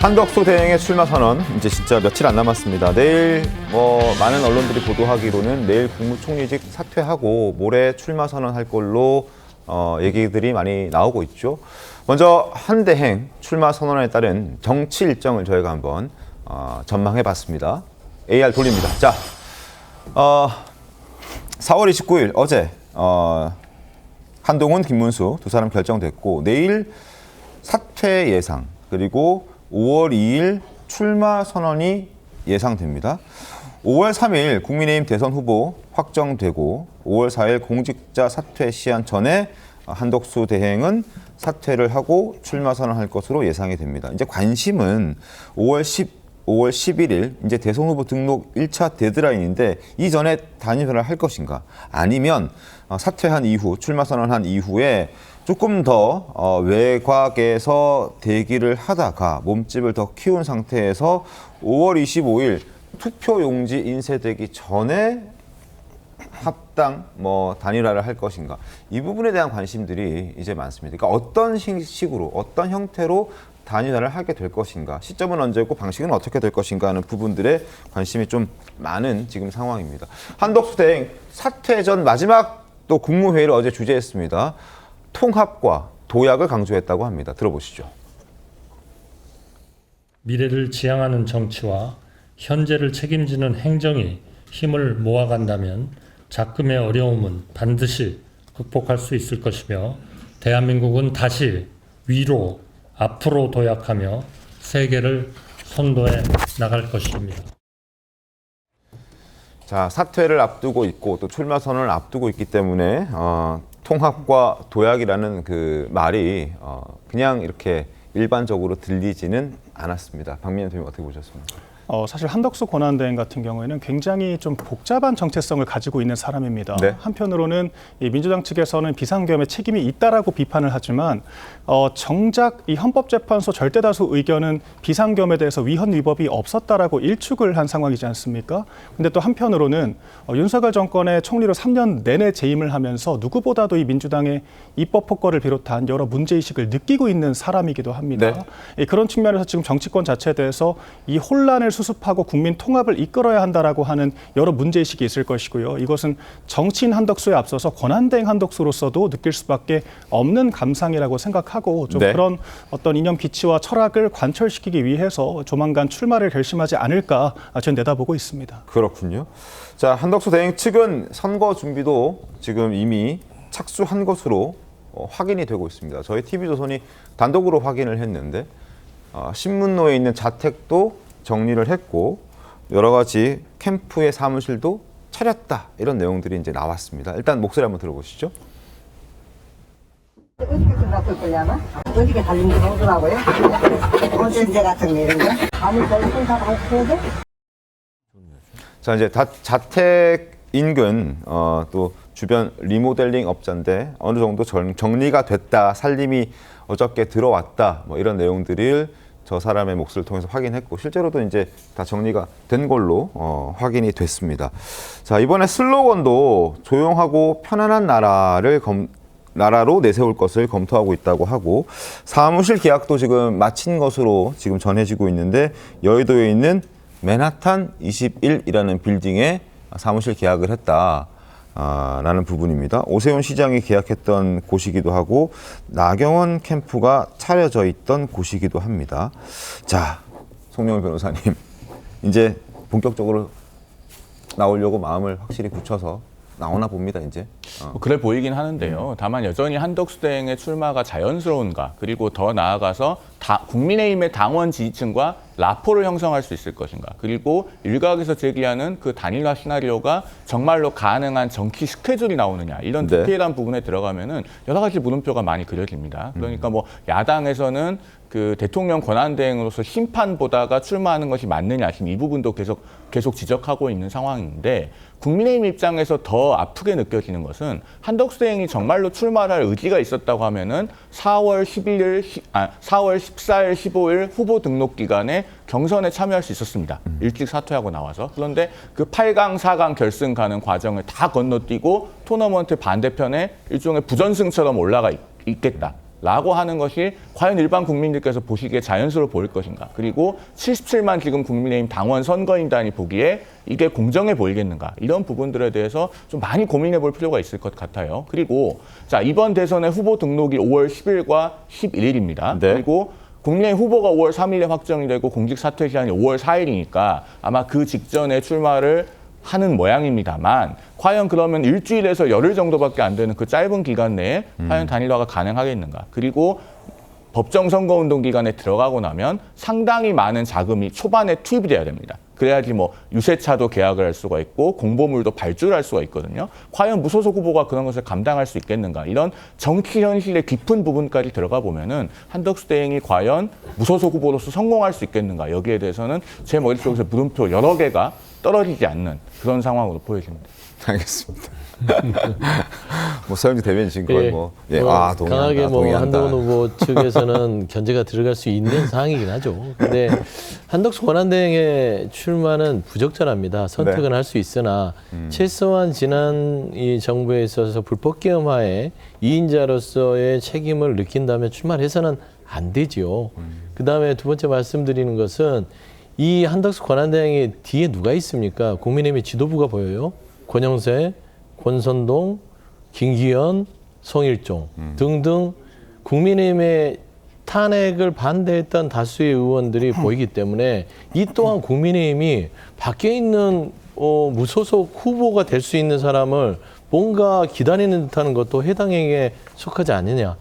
한덕수 대행의 출마 선언 이제 진짜 며칠 안 남았습니다. 내일 많은 언론들이 보도하기로는 내일 국무총리직 사퇴하고 모레 출마 선언할 걸로 얘기들이 많이 나오고 있죠. 먼저 한 대행 출마 선언에 따른 정치 일정을 저희가 한번 전망해 봤습니다. AR 돌립니다. 자, 4월 29일 어제 한동훈, 김문수 두 사람 결정됐고 내일 사퇴 예상 그리고 5월 2일 출마 선언이 예상됩니다. 5월 3일 국민의힘 대선 후보 확정되고 5월 4일 공직자 사퇴 시한 전에 한덕수 대행은 사퇴를 하고 출마 선언할 것으로 예상이 됩니다. 이제 관심은 5월 11일 이제 대선 후보 등록 1차 데드라인인데 이전에 단일화를 할 것인가 아니면 사퇴한 이후 출마 선언한 이후에 조금 더 외곽에서 대기를 하다가 몸집을 더 키운 상태에서 5월 25일 투표 용지 인쇄되기 전에 합당 단일화를 할 것인가 이 부분에 대한 관심들이 이제 많습니다. 그러니까 어떤 식으로 어떤 형태로 단일화를 하게 될 것인가 시점은 언제고 방식은 어떻게 될 것인가 하는 부분들에 관심이 좀 많은 지금 상황입니다. 한덕수 대행 사퇴 전 마지막 또 국무회의를 어제 주재했습니다. 통합과 도약을 강조했다고 합니다. 들어보시죠. 미래를 지향하는 정치와 현재를 책임지는 행정이 힘을 모아간다면 작금의 어려움은 반드시 극복할 수 있을 것이며 대한민국은 다시 위로 앞으로 도약하며 세계를 선도해 나갈 것입니다. 자, 사퇴를 앞두고 있고 또 출마 선언을 앞두고 있기 때문에 통합과 도약이라는 그 말이 그냥 이렇게 일반적으로 들리지는 않았습니다. 박민현 대표님 어떻게 보셨습니까? 사실 한덕수 권한대행 같은 경우에는 굉장히 좀 복잡한 정체성을 가지고 있는 사람입니다. 네. 한편으로는 이 민주당 측에서는 비상계엄에 책임이 있다라고 비판을 하지만 정작 이 헌법재판소 절대다수 의견은 비상계엄에 대해서 위헌 위법이 없었다라고 일축을 한 상황이지 않습니까? 근데 또 한편으로는 윤석열 정권의 총리로 3년 내내 재임을 하면서 누구보다도 이 민주당의 입법 폭거를 비롯한 여러 문제의식을 느끼고 있는 사람이기도 합니다. 네. 그런 측면에서 지금 정치권 자체에 대해서 이 혼란을 수습하고 국민 통합을 이끌어야 한다라고 하는 여러 문제의식이 있을 것이고요. 이것은 정치인 한덕수에 앞서서 권한대행 한덕수로서도 느낄 수밖에 없는 감상이라고 생각하고 좀 그런 어떤 이념 기치와 철학을 관철시키기 위해서 조만간 출마를 결심하지 않을까 저는 내다보고 있습니다. 그렇군요. 자, 한덕수 대행 측은 선거 준비도 지금 이미 착수한 것으로 확인이 되고 있습니다. 저희 TV조선이 단독으로 확인을 했는데 신문로에 있는 자택도 정리를 했고 여러 가지 캠프의 사무실도 차렸다 이런 내용들이 이제 나왔습니다. 일단 목소리 한번 들어보시죠. 어떻게 생각할 거냐면 어디게 달린 게 오더라고요. 어젠제 같은 거 이런 거. 아무 별 생각 안 해도. 자, 이제 자택 인근 또 주변 리모델링 업자인데 어느 정도 정리가 됐다, 살림이 어저께 들어왔다 이런 내용들을 저 사람의 몫을 통해서 확인했고 실제로도 이제 다 정리가 된 걸로 확인이 됐습니다. 자, 이번에 슬로건도 조용하고 편안한 나라로 내세울 것을 검토하고 있다고 하고 사무실 계약도 지금 마친 것으로 지금 전해지고 있는데 여의도에 있는 맨하탄 21이라는 빌딩에 사무실 계약을 했다. 라는 부분입니다. 오세훈 시장이 계약했던 곳이기도 하고 나경원 캠프가 차려져 있던 곳이기도 합니다. 자, 송영길 변호사님 이제 본격적으로 나오려고 마음을 확실히 굳혀서 나오나 봅니다, 이제. 그래 보이긴 하는데요. 다만 여전히 한덕수 대행의 출마가 자연스러운가, 그리고 더 나아가서 국민의힘의 당원 지지층과 라포를 형성할 수 있을 것인가, 그리고 일각에서 제기하는 그 단일화 시나리오가 정말로 가능한 정치 스케줄이 나오느냐, 이런 디테일한 부분에 들어가면은 여러 가지 물음표가 많이 그려집니다. 그러니까 야당에서는 그 대통령 권한대행으로서 심판보다가 출마하는 것이 맞느냐, 지금 이 부분도 계속 지적하고 있는 상황인데, 국민의힘 입장에서 더 아프게 느껴지는 것은 한덕수 대행이 정말로 출마할 의지가 있었다고 하면은 4월 14일, 15일 후보 등록 기간에 경선에 참여할 수 있었습니다. 일찍 사퇴하고 나와서. 그런데 그 8강, 4강 결승 가는 과정을 다 건너뛰고 토너먼트 반대편에 일종의 부전승처럼 올라가 있겠다. 라고 하는 것이 과연 일반 국민들께서 보시기에 자연스러워 보일 것인가. 그리고 77만 지금 국민의힘 당원 선거인단이 보기에 이게 공정해 보이겠는가. 이런 부분들에 대해서 좀 많이 고민해 볼 필요가 있을 것 같아요. 그리고 자, 이번 대선의 후보 등록이 5월 10일과 11일입니다. 네. 그리고 국민의힘 후보가 5월 3일에 확정이 되고 공직 사퇴 기한이 5월 4일이니까 아마 그 직전에 출마를 하는 모양입니다만 과연 그러면 일주일에서 열흘 정도밖에 안 되는 그 짧은 기간 내에 과연 단일화가 가능하겠는가. 그리고 법정 선거운동 기간에 들어가고 나면 상당히 많은 자금이 초반에 투입이 돼야 됩니다. 그래야지 뭐 유세차도 계약을 할 수가 있고 공보물도 발주를 할 수가 있거든요. 과연 무소속 후보가 그런 것을 감당할 수 있겠는가. 이런 정치 현실의 깊은 부분까지 들어가 보면은 한덕수 대행이 과연 무소속 후보로서 성공할 수 있겠는가. 여기에 대해서는 제 머릿속에서 물음표 여러 개가 떨어지지 않는 그런 상황으로 보여집니다. 알겠습니다. 뭐 서영지 대변인 지금 거의 동의한다, 강하게 동의한다. 한동훈 후보 측에서는 견제가 들어갈 수 있는 상황이긴 하죠. 근데 한덕수 권한대행의 출마는 부적절합니다. 선택은 할 수 있으나 최소한 지난 이 정부에 있어서 불법 계엄하에 2인자로서의 책임을 느낀다면 출마를 해서는 안 되지요. 그다음에 두 번째 말씀드리는 것은 이 한덕수 권한대행의 뒤에 누가 있습니까? 국민의힘의 지도부가 보여요. 권영세, 권선동, 김기현, 송일종 등등 국민의힘의 탄핵을 반대했던 다수의 의원들이 보이기 때문에 이 또한 국민의힘이 밖에 있는 무소속 후보가 될 수 있는 사람을 뭔가 기다리는 듯하는 것도 해당행위에 속하지 않느냐.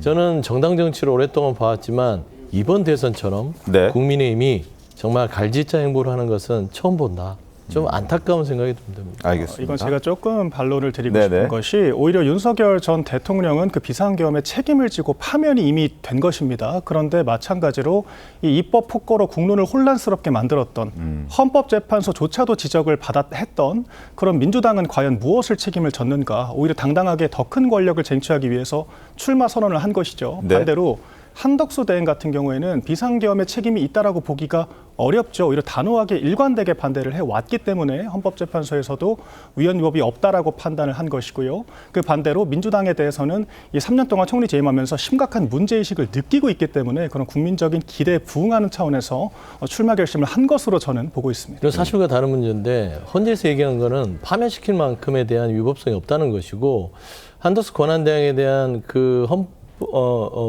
저는 정당 정치를 오랫동안 봐왔지만 이번 대선처럼 네. 국민의힘이 정말 갈짓자 행보를 하는 것은 처음 본다. 좀 안타까운 생각이 듭니다. 알겠습니다. 이건 제가 조금 반론을 드리고 네네. 싶은 것이 오히려 윤석열 전 대통령은 그 비상계엄의 책임을 지고 파면이 이미 된 것입니다. 그런데 마찬가지로 이 입법 폭거로 국론을 혼란스럽게 만들었던 헌법재판소조차도 지적을 했던 그런 민주당은 과연 무엇을 책임을 졌는가. 오히려 당당하게 더 큰 권력을 쟁취하기 위해서 출마 선언을 한 것이죠. 네. 반대로 한덕수 대행 같은 경우에는 비상계엄의 책임이 있다라고 보기가 어렵죠. 오히려 단호하게 일관되게 반대를 해왔기 때문에 헌법재판소에서도 위헌 위법이 없다라고 판단을 한 것이고요. 그 반대로 민주당에 대해서는 이 3년 동안 총리 재임하면서 심각한 문제의식을 느끼고 있기 때문에 그런 국민적인 기대에 부응하는 차원에서 출마 결심을 한 것으로 저는 보고 있습니다. 이건 사실과 다른 문제인데 헌재에서 얘기한 거는 파면시킬 만큼에 대한 위법성이 없다는 것이고 한덕수 권한대행에 대한 그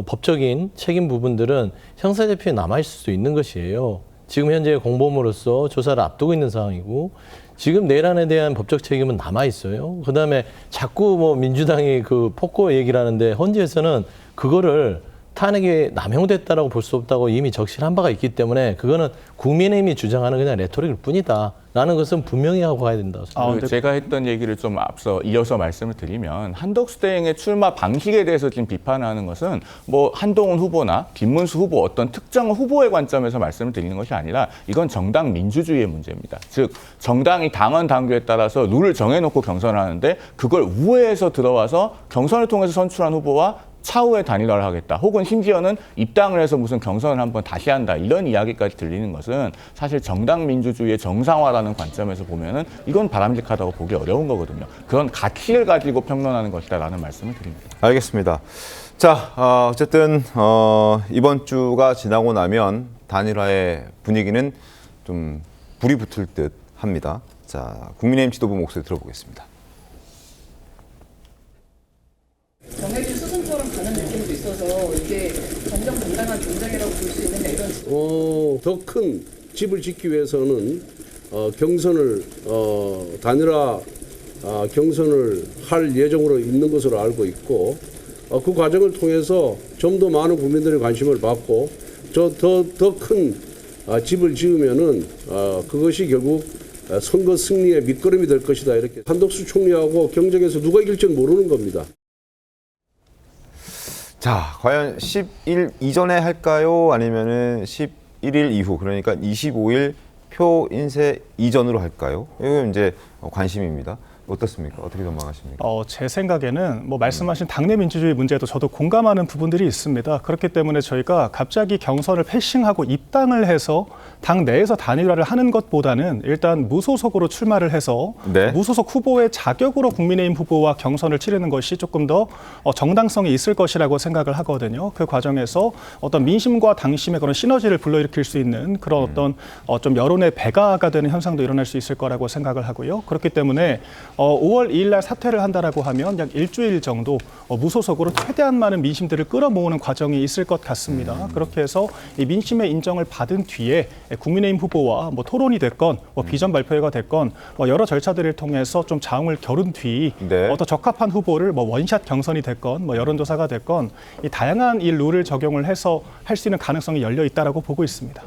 법적인 책임 부분들은 형사재판에 남아있을 수 있는 것이에요. 지금 현재 공범으로서 조사를 앞두고 있는 상황이고 지금 내란에 대한 법적 책임은 남아있어요. 그다음에 자꾸 뭐 민주당이 그 폭거 얘기를 하는데 헌재에서는 그거를 탄핵이 남용됐다라고 볼 수 없다고 이미 적시한 바가 있기 때문에 그거는 국민의힘이 주장하는 그냥 레토릭일 뿐이다라는 것은 분명히 하고 가야 된다고 생각합니다. 제가 했던 얘기를 좀 앞서 이어서 말씀을 드리면 한덕수 대행의 출마 방식에 대해서 지금 비판하는 것은 뭐 한동훈 후보나 김문수 후보 어떤 특정 후보의 관점에서 말씀을 드리는 것이 아니라 이건 정당 민주주의의 문제입니다. 즉 정당이 당원 당규에 따라서 룰을 정해놓고 경선을 하는데 그걸 우회해서 들어와서 경선을 통해서 선출한 후보와 차후에 단일화를 하겠다. 혹은 심지어는 입당을 해서 무슨 경선을 한번 다시 한다. 이런 이야기까지 들리는 것은 사실 정당 민주주의의 정상화라는 관점에서 보면은 이건 바람직하다고 보기 어려운 거거든요. 그런 가치를 가지고 평론하는 것이다라는 말씀을 드립니다. 알겠습니다. 자, 어쨌든 이번 주가 지나고 나면 단일화의 분위기는 좀 불이 붙을 듯 합니다. 자, 국민의힘 지도부 목소리 들어보겠습니다. 정해진 수순처럼 가는 느낌도 있어서 이게 정정당당한 전쟁이라고 볼 수 있는 이런 더 큰 집을 짓기 위해서는 경선을 단일화 경선을 할 예정으로 있는 것으로 알고 있고 그 과정을 통해서 좀 더 많은 국민들의 관심을 받고 더 큰 집을 지으면은 그것이 결국 선거 승리의 밑거름이 될 것이다. 이렇게 한덕수 총리하고 경쟁에서 누가 이길지는 모르는 겁니다. 자, 과연 10일 이전에 할까요? 아니면은 11일 이후, 그러니까 25일 표 인쇄 이전으로 할까요? 이거 이제 관심입니다. 어떻습니까? 어떻게 전망하십니까? 제 생각에는 뭐 말씀하신 당내 민주주의 문제도 저도 공감하는 부분들이 있습니다. 그렇기 때문에 저희가 갑자기 경선을 패싱하고 입당을 해서 당 내에서 단일화를 하는 것보다는 일단 무소속으로 출마를 해서 네. 무소속 후보의 자격으로 국민의힘 후보와 경선을 치르는 것이 조금 더 정당성이 있을 것이라고 생각을 하거든요. 그 과정에서 어떤 민심과 당심의 그런 시너지를 불러일으킬 수 있는 그런 어떤 좀 여론의 배가가 되는 현상도 일어날 수 있을 거라고 생각을 하고요. 그렇기 때문에 5월 2일 날 사퇴를 한다라고 하면 약 일주일 정도 무소속으로 최대한 많은 민심들을 끌어모으는 과정이 있을 것 같습니다. 그렇게 해서 이 민심의 인정을 받은 뒤에 국민의힘 후보와 뭐 토론이 됐건 비전 발표회가 됐건 여러 절차들을 통해서 좀 자웅을 겨룬 뒤 네. 어떤 적합한 후보를 뭐 원샷 경선이 됐건 뭐 여론조사가 됐건 이 다양한 이 룰을 적용을 해서 할 수 있는 가능성이 열려 있다라고 보고 있습니다.